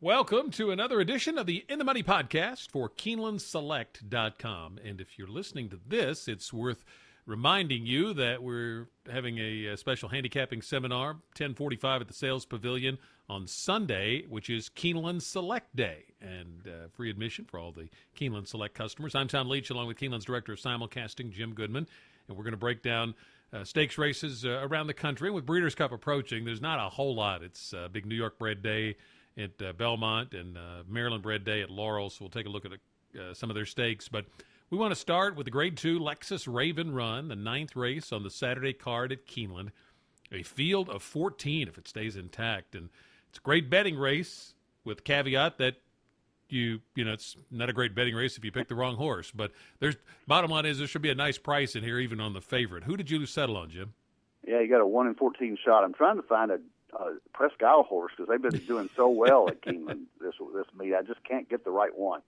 Welcome to another edition of the In the Money podcast for KeenelandSelect.com. And if you're listening to this, it's worth reminding you that we're having a special handicapping seminar, 10:45 at the Sales Pavilion on Sunday, which is Keeneland Select Day, and free admission for all the Keeneland Select customers. I'm Tom Leach, along with Keeneland's Director of Simulcasting, Jim Goodman, and we're going to break down stakes races around the country. And with Breeders' Cup approaching, there's not a whole lot. It's a big New York-bred day at Belmont and Maryland-bred day at Laurel, so we'll take a look at some of their stakes. But we want to start with the Grade 2 Lexus Raven Run, the 9th race on the Saturday card at Keeneland. A field of 14 if it stays intact. And it's a great betting race with caveat that it's not a great betting race if you pick the wrong horse. But bottom line is there should be a nice price in here even on the favorite. Who did you settle on, Jim? Yeah, you got a 1 in 14 shot. I'm trying to find a Presque Isle horse because they've been doing so well at Keeneland this meet. I just can't get the right one.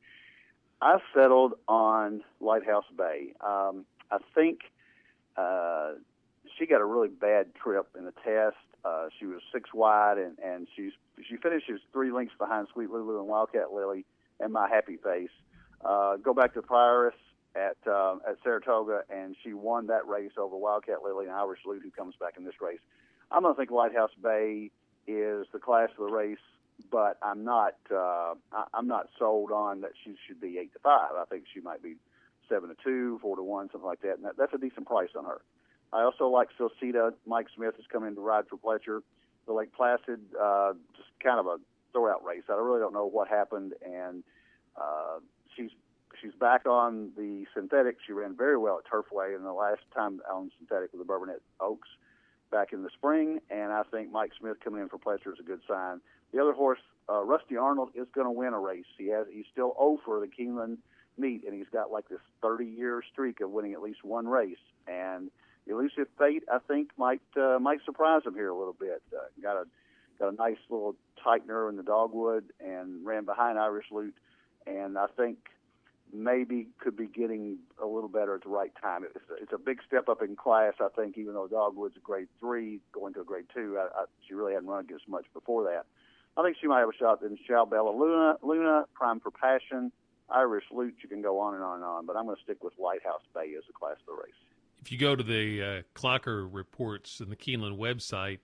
I settled on Lighthouse Bay. I think she got a really bad trip in the test. She was 6 wide, and she finishes 3 lengths behind Sweet Lulu and Wildcat Lily and My Happy Face. Go back to Prioress at Saratoga, and she won that race over Wildcat Lily and Irish Loot, who comes back in this race. I'm going to think Lighthouse Bay is the class of the race, but I'm not sold on that she should be 8-5. I think she might be 7-2, 4-1, something like that. And that's a decent price on her. I also like Silcita. Mike Smith is coming to ride for Pletcher. The Lake Placid, just kind of a throw-out race. I really don't know what happened, and she's back on the synthetic. She ran very well at Turfway, and the last time on synthetic was the Bourbonnette Oaks back in the spring, and I think Mike Smith coming in for Pletcher is a good sign. The other horse, Rusty Arnold, is going to win a race. He's still 0 for the Keeneland meet, and he's got like this 30-year streak of winning at least one race. And Elusive Fate, I think, might surprise him here a little bit. Got a nice little tightener in the dogwood and ran behind Irish Loot, and I think maybe could be getting a little better at the right time. It's a big step up in class, I think, even though Dogwood's a Grade 3, going to a Grade 2. She really hadn't run against much before that. I think she might have a shot in Shalbella Luna, Prime for Passion, Irish Loot. You can go on and on and on, but I'm going to stick with Lighthouse Bay as the class of the race. If you go to the Clocker reports in the Keeneland website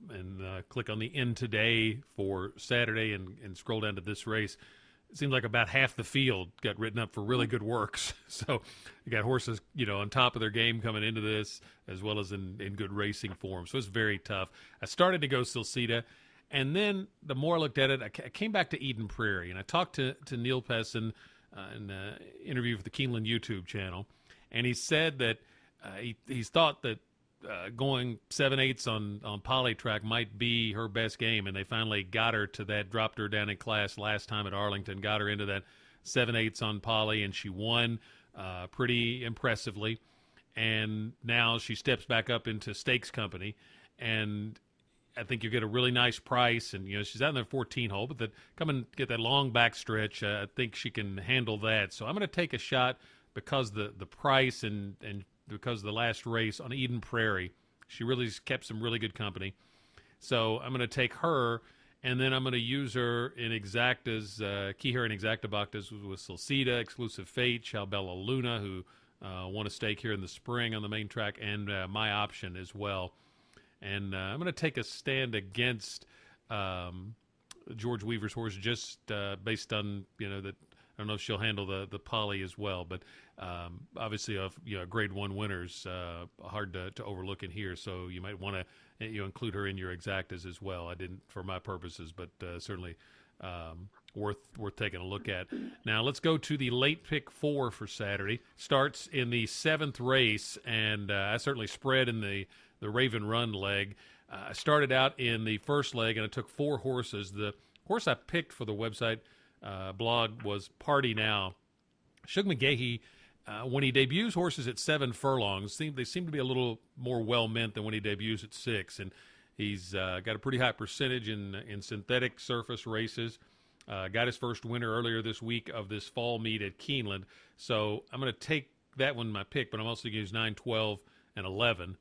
and click on the In Today for Saturday and scroll down to this race, it seems like about half the field got written up for really good works. So you got horses, on top of their game coming into this, as well as in good racing form. So it's very tough. I started to go Silcita, and then the more I looked at it, I came back to Eden Prairie, and I talked to Neil Pesson in an interview for the Keeneland YouTube channel, and he said that he's thought that going 7/8 on poly track might be her best game, and they finally got her to that, dropped her down in class last time at Arlington, got her into that 7/8 on poly, and she won pretty impressively. And now she steps back up into stakes company, and I think you get a really nice price. And she's out in the 14 hole, but come and get that long back stretch. I think she can handle that. So I'm going to take a shot because the price and because of the last race on Eden Prairie. She really kept some really good company. So I'm going to take her, and then I'm going to use her in exactas, key her in exactabactas with Silcita, Exclusive Fate, Shalbella Luna, who won a stake here in the spring on the main track, and my option as well. And I'm going to take a stand against George Weaver's horse just based on, that I don't know if she'll handle the poly as well, but obviously, Grade 1 winners hard to overlook in here. So you might want to include her in your exactas as well. I didn't for my purposes, but certainly worth taking a look at. Now let's go to the late pick 4 for Saturday. Starts in the 7th race, and I certainly spread in the Raven Run leg. I started out in the first leg, and I took 4 horses. The horse I picked for the website blog was Party Now. Shug McGahee, when he debuts horses at 7 furlongs, they seem to be a little more well-meant than when he debuts at 6. And he's got a pretty high percentage in synthetic surface races. Got his first winner earlier this week of this fall meet at Keeneland. So I'm going to take that one my pick, but I'm also going to use 9, 12, and 11.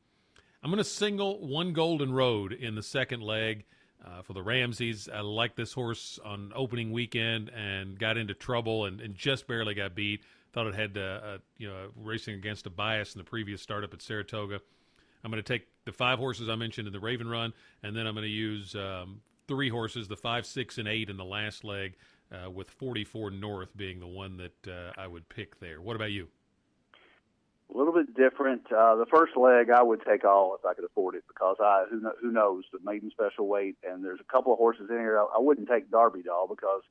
I'm going to single One Golden Road in the second leg. for the Ramseys. I like this horse on opening weekend and got into trouble and just barely got beat. Thought it had racing against a bias in the previous startup at Saratoga. I'm going to take the 5 horses I mentioned in the Raven Run, and then I'm going to use 3 horses, the 5, 6, and 8 in the last leg, with 44 North being the one that I would pick there. What about you? A little bit different. The first leg I would take all if I could afford it, because who knows, the maiden special weight, and there's a couple of horses in here. I wouldn't take Derby Doll because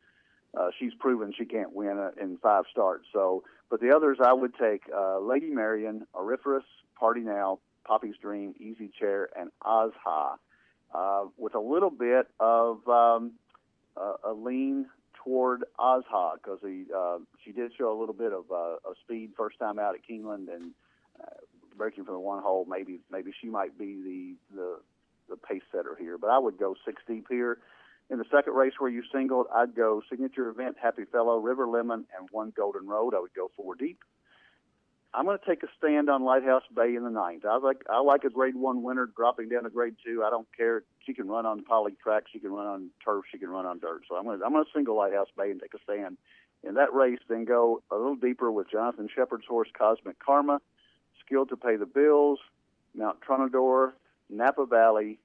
she's proven she can't win in 5 starts. So, but the others I would take Lady Marion, Auriferous, Party Now, Poppy's Dream, Easy Chair, and Ozha, with a little bit of a lean toward Ozha, because she did show a little bit of speed first time out at Keeneland, and breaking from the one hole, maybe she might be the pace setter here. But I would go 6 deep here. In the second race where you singled, I'd go Signature Event, Happy Fellow, River Lemon, and 1 Golden Road. I would go 4 deep. I'm going to take a stand on Lighthouse Bay in the 9th. I like a Grade 1 winner dropping down to Grade 2. I don't care. She can run on poly track. She can run on turf. She can run on dirt. So I'm going to single Lighthouse Bay and take a stand in that race. Then go a little deeper with Jonathan Shepard's horse Cosmic Karma, Skilled to Pay the Bills, Mount Tronador, Napa Valley,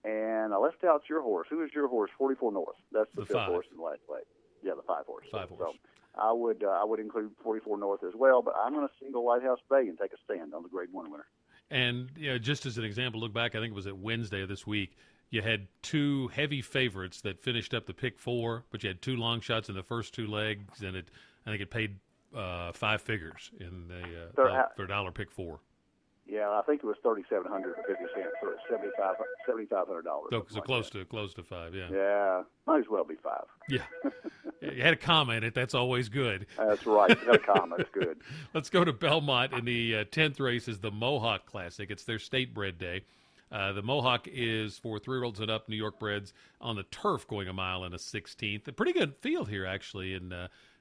and I left out your horse. Who is your horse? 44 North. That's the 5th horse in the last leg. Yeah, the 5 horse. 5 horse. So I would include 44 North as well, but I'm going to single Lighthouse Bay and take a stand on the Grade 1 winner. And just as an example, look back, I think it was at Wednesday of this week, you had 2 heavy favorites that finished up the pick 4, but you had 2 long shots in the first 2 legs, and I think it paid 5 figures in the for $1 pick 4. Yeah, I think it was $3,750, so it's $7,500. So close to 5, yeah. Yeah, might as well be 5. Yeah, you had a comma in it. That's always good. That's right. You had a comma. It's good. Let's go to Belmont in the 10th race is the Mohawk Classic. It's their state-bred day. The Mohawk is for 3-year-olds and up, New York-breds on the turf, going a mile and a 16th. A pretty good field here, actually, and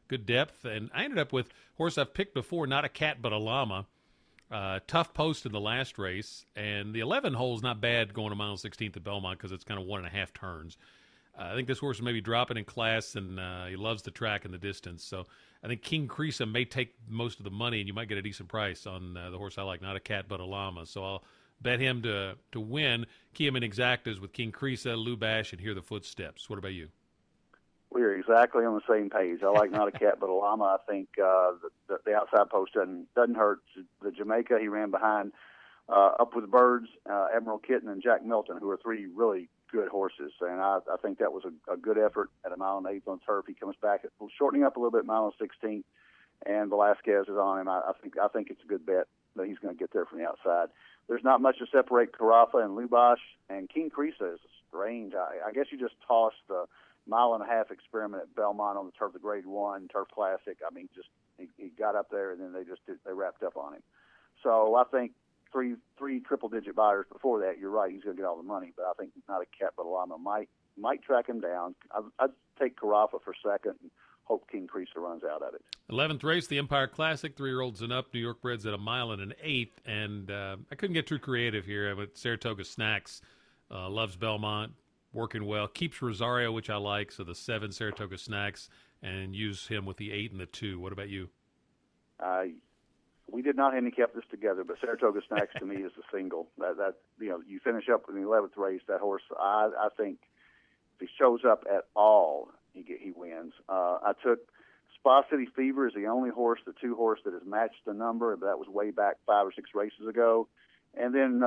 good depth. And I ended up with horse I've picked before, Not a Cat But a Llama. Tough post in the last race, and the 11 hole is not bad going a mile and 16th at Belmont because it's kind of 1.5 turns. I think this horse is maybe dropping in class, and he loves the track and the distance. So I think King Creasa may take most of the money, and you might get a decent price on the horse I like, Not a Cat But a Llama. So I'll bet him to win. Key him in exactas with King Creasa, Lou Bash, and Hear the Footsteps. What about you? We're exactly on the same page. I like Not a Cat But a Llama. I think the outside post doesn't hurt. The Jamaica, he ran behind Up With Birds, Admiral Kitten, and Jack Milton, who are 3 really good horses. And I think that was a good effort at a mile and 1/8 on turf. He comes back, shortening up a little bit, mile and 16th, and Velasquez is on him. I think it's a good bet that he's going to get there from the outside. There's not much to separate Carafa and Lubash, and King Creasa is strange. I guess you just toss the 1.5 mile experiment at Belmont on the turf, the Grade 1 Turf Classic. I mean, just he got up there, and then they wrapped up on him. So I think three triple-digit buyers before that, you're right, he's going to get all the money, but I think Not a Cat But a Llama might track him down. I'd take Carafa for second and hope King Creasa runs out of it. 11th race, the Empire Classic, 3-year-olds and up, New York-breds at 1 mile and 1/8, and I couldn't get too creative here. But Saratoga Snacks loves Belmont, working well, keeps Rosario, which I like, so the 7 Saratoga Snacks, and use him with the 8 and the 2. What about you? We did not handicap this together, but Saratoga Snacks to me is the single. That you finish up in the 11th race, that horse, I think if he shows up at all, he wins. I took Spa City Fever is the only horse, the 2 horse that has matched the number, but that was way back 5 or 6 races ago. And then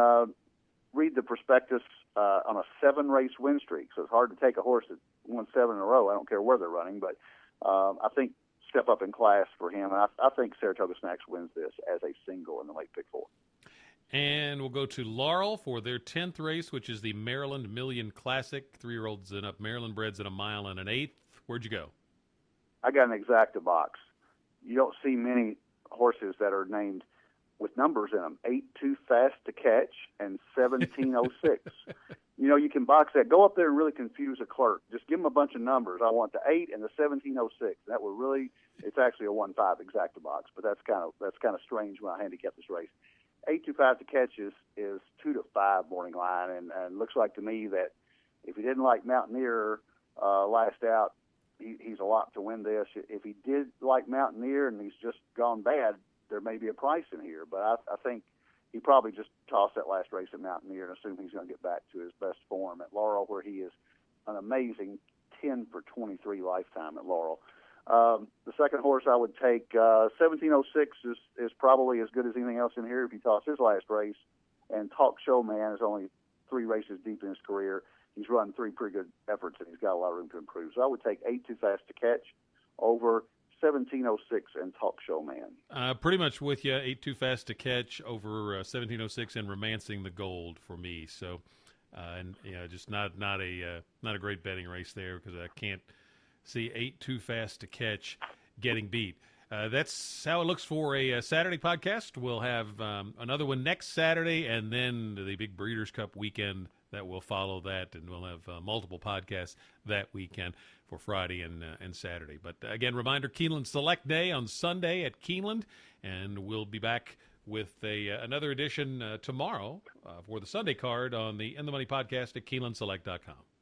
read the prospectus on a 7-race win streak. So it's hard to take a horse that won 7 in a row. I don't care where they're running, but I think step up in class for him. And I think Saratoga Snacks wins this as a single in the late pick 4. And we'll go to Laurel for their 10th race, which is the Maryland Million Classic. 3-year-olds and up, Maryland breds at 1 mile and 1/8. Where'd you go? I got an exacta box. You don't see many horses that are named with numbers in them. 8 Too Fast to Catch and 1706. You can box that. Go up there and really confuse a clerk. Just give them a bunch of numbers. I want the 8 and the 1706. That would really, it's actually a 1-5 exacta box, but that's kind of strange when I handicap this race. 8 Too Fast to Catch is 2 to 5 morning line, and looks like to me that If he didn't like Mountaineer last out, he's a lot to win this. If he did like Mountaineer and he's just gone bad, there may be a price in here. But I think he probably just tossed that last race at Mountaineer and assume he's going to get back to his best form at Laurel, where he is an amazing 10 for 23 lifetime at Laurel. The second horse I would take, 1706 is probably as good as anything else in here if he tossed his last race. And Talk Show Man is only 3 races deep in his career. He's run 3 pretty good efforts, and he's got a lot of room to improve. So I would take 8 Too Fast to Catch over 1706 and Talk Show Man. Pretty much with you. 8 Too Fast to Catch over 1706 and Romancing the Gold for me. So, and just not a great betting race there, because I can't see 8 Too Fast to Catch getting beat. That's how it looks for a Saturday podcast. We'll have another one next Saturday, and then the big Breeders' Cup weekend that will follow that, and we'll have multiple podcasts that weekend for Friday and Saturday. But again, reminder, Keeneland Select Day on Sunday at Keeneland, and we'll be back with another edition tomorrow for the Sunday card on the In the Money podcast at KeenelandSelect.com.